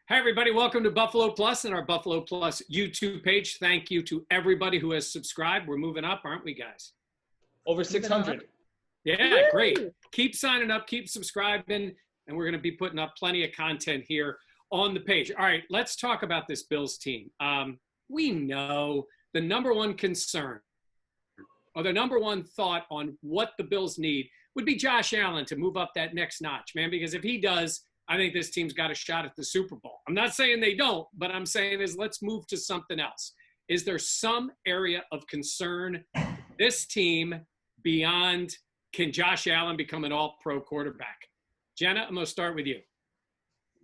Hi, everybody. Welcome to Buffalo Plus and our Buffalo Plus YouTube page. Thank you to everybody who has subscribed. We're moving up, aren't we, guys? Over 600. Yeah, Woo! great. Keep signing up, keep subscribing, and we're going to be putting up plenty of content here on the page. All right, let's talk about this Bills team. We know the number one concern or the number one thought on what the Bills need would be Josh Allen to move up that next notch, man, because if he does, I think this team's got a shot at the Super Bowl. I'm not saying they don't, but I'm saying is let's move to something else. Is there some area of concern this team beyond can Josh Allen become an all-pro quarterback? Jenna, I'm going to start with you.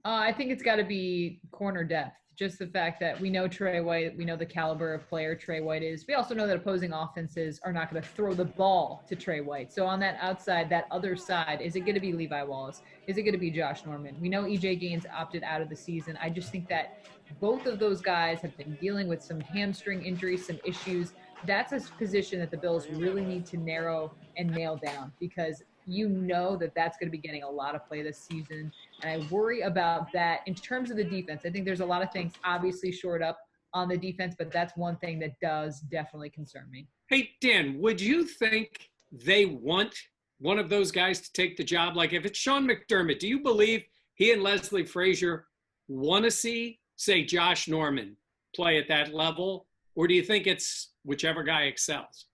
I think it's got to be corner depth. Just the fact that we know Trey White, we know the caliber of player Trey White is. We also know that opposing offenses are not going to throw the ball to Trey White. So on that outside, that other side, is it going to be Levi Wallace? Is it going to be Josh Norman? We know EJ Gaines opted out of the season. I just think that both of those guys have been dealing with some hamstring injuries, some issues. That's a position that the Bills really need to narrow and nail down because you know that that's going to be getting a lot of play this season. And I worry about that in terms of the defense. I think there's a lot of things obviously shored up on the defense, but that's one thing that does definitely concern me. Hey, Dan, would you think they want one of those guys to take the job? Like if it's Sean McDermott, do you believe he and Leslie Frazier want to see, say, Josh Norman play at that level? Or do you think it's whichever guy excels?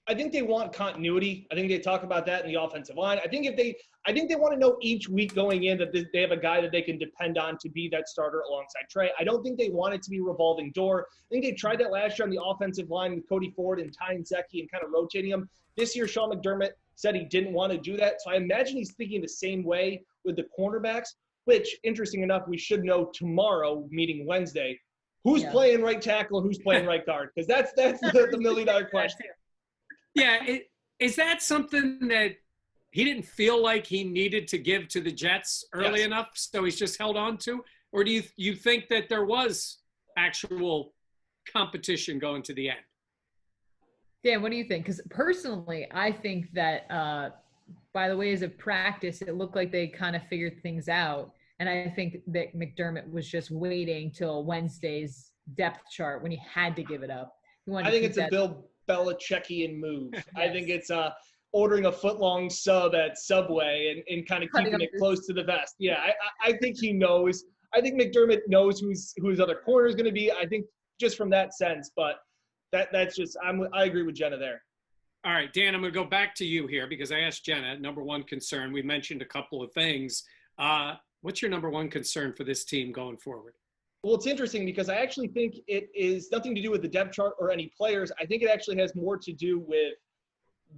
I think they want continuity. I think they talk about that in the offensive line. I think they want to know each week going in that they have a guy that they can depend on to be that starter alongside Trey. I don't think they want it to be revolving door. I think they tried that last year on the offensive line with Cody Ford and Ty Nsekhe and kind of rotating them. This year, Sean McDermott said he didn't want to do that. So I imagine he's thinking the same way with the cornerbacks, which, interesting enough, we should know tomorrow, meeting Wednesday, who's playing right tackle and who's playing right guard, because that's the million-dollar question. Yeah, is that something that he didn't feel like he needed to give to the Jets early enough, so he's just held on to? Or do you think that there was actual competition going to the end? Dan, what do you think? Because personally, I think that by the ways of practice, it looked like they kind of figured things out. And I think that McDermott was just waiting till Wednesday's depth chart when he had to give it up. I think it's a Bill Belichickian move. Yes. I think it's ordering a foot-long sub at Subway and kind of keeping it close to the vest. Yeah, I think he knows. I think McDermott knows who his other corner is going to be. I think just from that sense, but that's just I agree with Jenna there. All right, Dan, I'm going to go back to you here because I asked Jenna, number one concern. We mentioned a couple of things. What's your number one concern for this team going forward? Well, it's interesting because I actually think it is nothing to do with the depth chart or any players. I think it actually has more to do with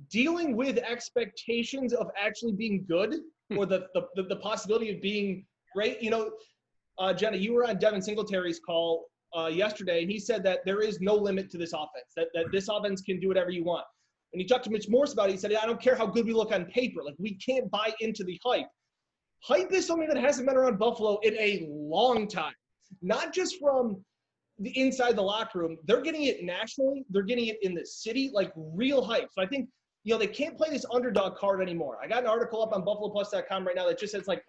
dealing with expectations of actually being good or the possibility of being great. You know, Jenna, you were on Devin Singletary's call yesterday, and he said that there is no limit to this offense, that this offense can do whatever you want. And he talked to Mitch Morse about it. He said, I don't care how good we look on paper. Like, we can't buy into the hype. Hype is something that hasn't been around Buffalo in a long time. Not just from the inside the locker room. They're getting it nationally. They're getting it in the city, like real hype. So I think, you know, they can't play this underdog card anymore. I got an article up on BuffaloPlus.com right now that just says, like,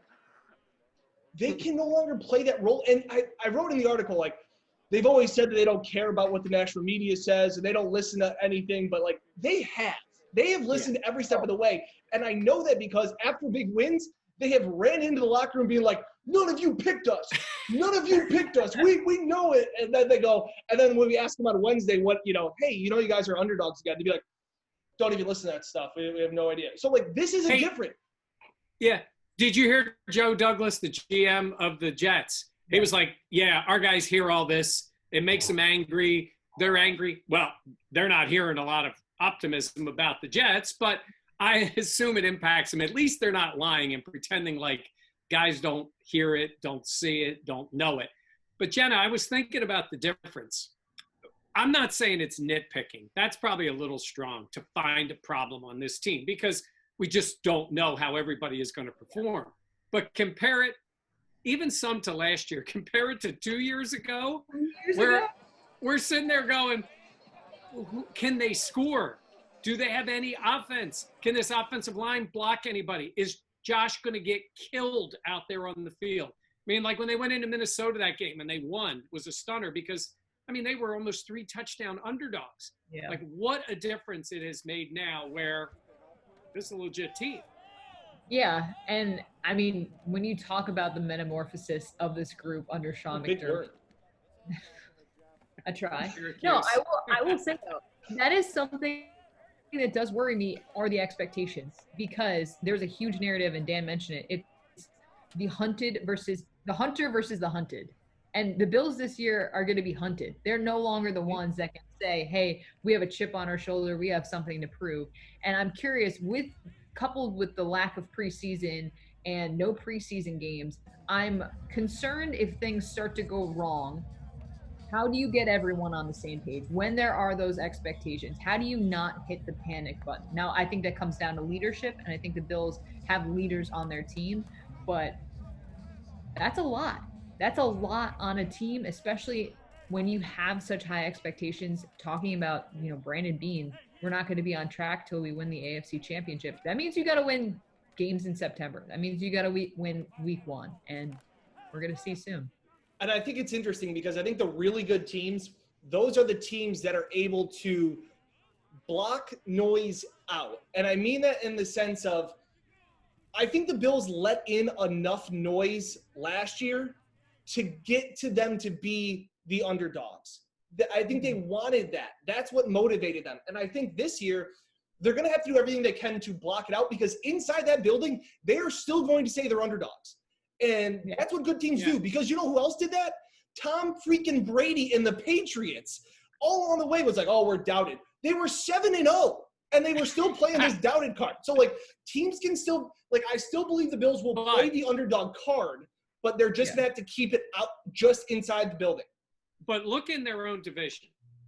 they can no longer play that role. And I wrote in the article, like, they've always said that they don't care about what the national media says and they don't listen to anything. But, like, they have. They have listened every step of the way. And I know that because after big wins, they have ran into the locker room being like, none of you picked us. None of you picked us. We know it. And then they go, and then when we ask them on Wednesday what, you know, hey, you know you guys are underdogs again, they'd be like, don't even listen to that stuff. We have no idea. So, like, this isn't different. Yeah. Did you hear Joe Douglas, the GM of the Jets? He was like, yeah, our guys hear all this. It makes them angry. They're angry. Well, they're not hearing a lot of optimism about the Jets, but I assume it impacts them. At least they're not lying and pretending like guys don't hear it, don't see it, don't know it. But Jenna, I was thinking about the difference. I'm not saying it's nitpicking. That's probably a little strong to find a problem on this team because we just don't know how everybody is going to perform. But compare it, even some to last year, compare it to 2 years ago, we're sitting there going, can they score? Do they have any offense? Can this offensive line block anybody? Is Josh going to get killed out there on the field? mean, like when they went into Minnesota that game and they won was a stunner because, I mean, they were almost 3 touchdown underdogs. Yeah. Like what a difference it has made now where this is a legit team. Yeah, and I mean, when you talk about the metamorphosis of this group under Sean Big McDermott, word. I try. Syracuse. No, I will say though, that is something that does worry me are the expectations because there's a huge narrative, and Dan mentioned it. It's the hunter versus the hunted. And the Bills this year are going to be hunted. They're no longer the ones that can say, hey, we have a chip on our shoulder. We have something to prove. And I'm curious, coupled with the lack of preseason and no preseason games, I'm concerned if things start to go wrong. How do you get everyone on the same page when there are those expectations? How do you not hit the panic button? Now, I think that comes down to leadership, and I think the Bills have leaders on their team, but that's a lot. That's a lot on a team, especially when you have such high expectations. Talking about, Brandon Beane, we're not going to be on track till we win the AFC Championship. That means you got to win games in September. That means you got to win week 1, and we're going to see soon. And I think it's interesting because I think the really good teams, those are the teams that are able to block noise out. And I mean that in the sense of, I think the Bills let in enough noise last year to get to them to be the underdogs. I think they wanted that. That's what motivated them. And I think this year, they're going to have to do everything they can to block it out because inside that building, they are still going to say they're underdogs. And that's what good teams do, because you know who else did that? Tom freaking Brady and the Patriots. All along the way was like, oh, we're doubted. They were 7-0, and they were still playing this doubted card. So, teams can still – I still believe the Bills will play the underdog card, but they're just going to have to keep it out just inside the building. But look in their own division.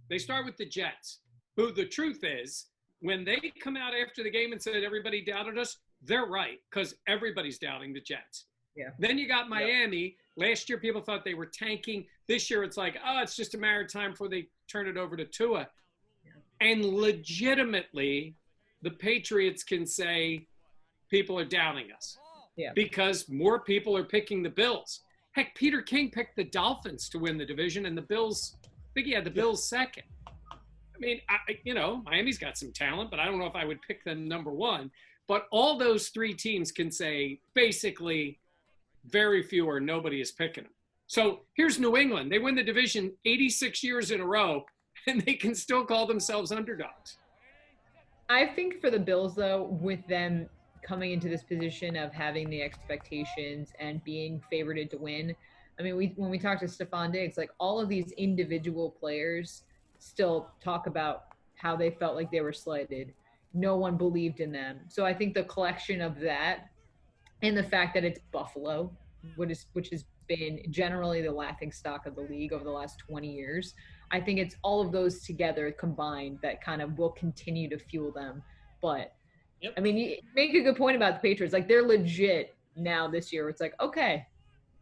They start with the Jets, who the truth is, when they come out after the game and said everybody doubted us, they're right because everybody's doubting the Jets. Yeah. Then you got Miami. Last year, people thought they were tanking. This year, it's like, it's just a matter of time before they turn it over to Tua. Yeah. And legitimately, the Patriots can say people are doubting us because more people are picking the Bills. Heck, Peter King picked the Dolphins to win the division, and the Bills, I think he had the Bills second. I mean, Miami's got some talent, but I don't know if I would pick them number 1. But all those 3 teams can say basically – very few or nobody is picking them. So here's New England. They win the division 86 years in a row, and they can still call themselves underdogs. I think for the Bills, though, with them coming into this position of having the expectations and being favored to win, I mean, when we talk to Stephon Diggs, all of these individual players still talk about how they felt like they were slighted. No one believed in them. So I think the collection of that, and the fact that it's Buffalo, which has been generally the laughingstock of the league over the last 20 years, I think it's all of those together combined that kind of will continue to fuel them. But, I mean, you make a good point about the Patriots. They're legit now this year. It's okay,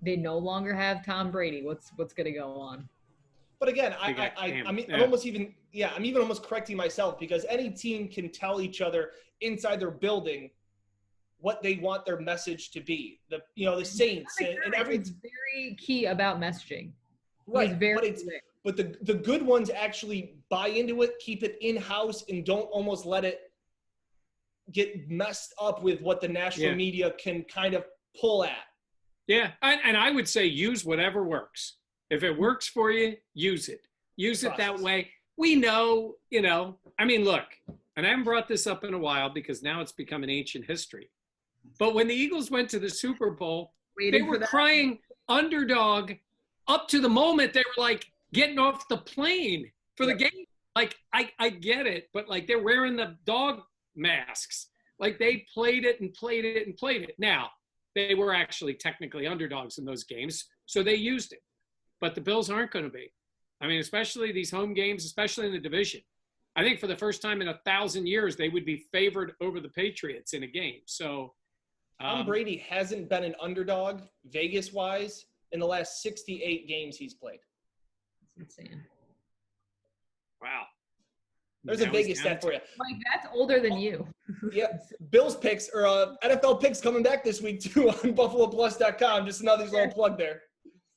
they no longer have Tom Brady. What's going to go on? But again, I'm even almost correcting myself because any team can tell each other inside their building what they want their message to be. The Saints and everything. It's very key about messaging. Right. But the good ones actually buy into it, keep it in-house, and don't almost let it get messed up with what the national media can kind of pull at. Yeah. And I would say use whatever works. If it works for you, use it. Use it that way. We know, I mean, look, and I haven't brought this up in a while because now it's become an ancient history. But when the Eagles went to the Super Bowl, they were crying underdog up to the moment they were getting off the plane for the game. I get it, but they're wearing the dog masks. They played it and played it and played it. Now, they were actually technically underdogs in those games, so they used it. But the Bills aren't going to be. I mean, especially these home games, especially in the division. I think for the first time in 1,000 years, they would be favored over the Patriots in a game. So Tom Brady hasn't been an underdog Vegas-wise in the last 68 games he's played. That's insane. Wow. There's a Now he's Vegas down stat for you. Mike, that's older than you. Yep. Bills picks or NFL picks coming back this week too on BuffaloPlus.com. Just another little plug there.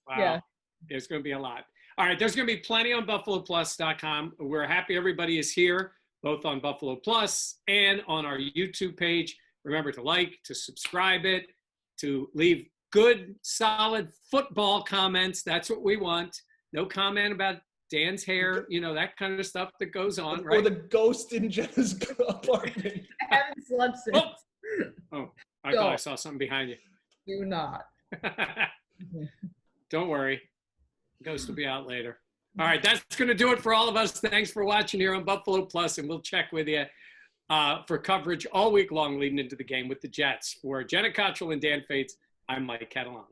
Wow. Yeah. There's going to be a lot. All right. There's going to be plenty on BuffaloPlus.com. We're happy everybody is here, both on Buffalo Plus and on our YouTube page. Remember to like, to subscribe it, to leave good, solid football comments. That's what we want. No comment about Dan's hair, that kind of stuff that goes on, right? Or the ghost in Jenna's apartment. I haven't slept since. Oh, I thought I saw something behind you. Do not. Don't worry. Ghost will be out later. All right, that's going to do it for all of us. Thanks for watching here on Buffalo Plus, and we'll check with you for coverage all week long leading into the game with the Jets. For Jenna Cottrell and Dan Fates, I'm Mike Catalana.